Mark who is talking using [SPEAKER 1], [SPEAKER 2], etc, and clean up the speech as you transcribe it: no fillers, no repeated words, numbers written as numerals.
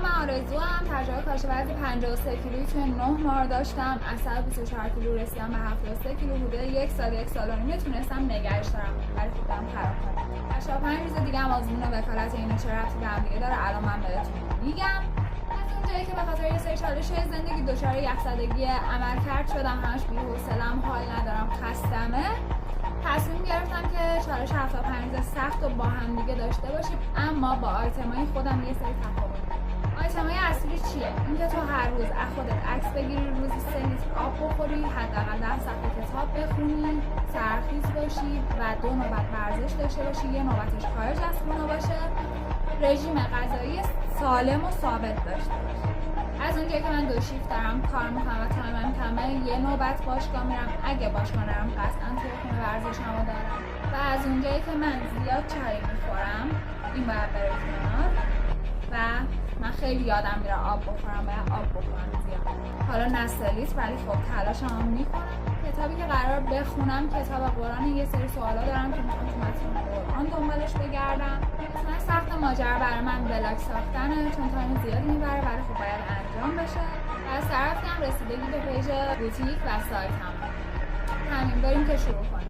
[SPEAKER 1] سلام، من آرزو ام. تجربه کاشوزی 53 کیلویی توی 9 ماه داشتم. از 124 کیلو رسیدم به 73 کیلو. حدود یک سال و نیم تونستم نگهش دارم، ولی خب دارم خراب کنم. 85 روز دیگه هم آزمون وکالت اینو چه ربطی به هم دیگه داره الان من بهتون میگم. از اونجایی که به خاطر یه سری چالش‌های زندگی دچار یخزدگی عملکرد شدم، همش بی‌حوصله‌ام، حال ندارم، خستمه، تصمیم گرفتم که چالش 75 روز سخت رو با هم دیگه داشته باشیم، اما با آیتمای خودم یه سری تفاوت. آیتمای اصلی چیه؟ اینکه تو هر روز از خودت عکس بگیری، روزی 3 لیتر آب بخوری، حداقل 10 صفحه کتاب بخونی، سرخیز باشی و 2 نوبت ورزش داشته باشی، یه نوبتش خارج از خونه باشه، رژیم غذایی سالم و ثابت داشته باشی. از اونجایی که من 2 شیفت دارم کار میکنم و تایمم کمه، یه نوبت باشگاه میرم، اگه باشگاه نرم قطعا توی خونه ورزشمو دارم. و از اونجایی که من زیاد چای میخورم، این باید بره کنار و من خیلی یادم میره آب بخورم، باید آب بخورم زیاد. حالا نه 3 لیتر، ولی خب تلاشمو میکنم. کتابی که قرار بخونم کتاب قرآن. یه سری سوالا دارم که میخوام تو متن قرآن دنبالش بگردم. مثلا سخت ماجرا برای من بلاگ ساختنه، چون تایم زیادی میبره، ولی خب باید انجام بشه. و از طرفی هم رسیدگی به پیج بوتیک و سایت همین. بریم که شروع کنیم.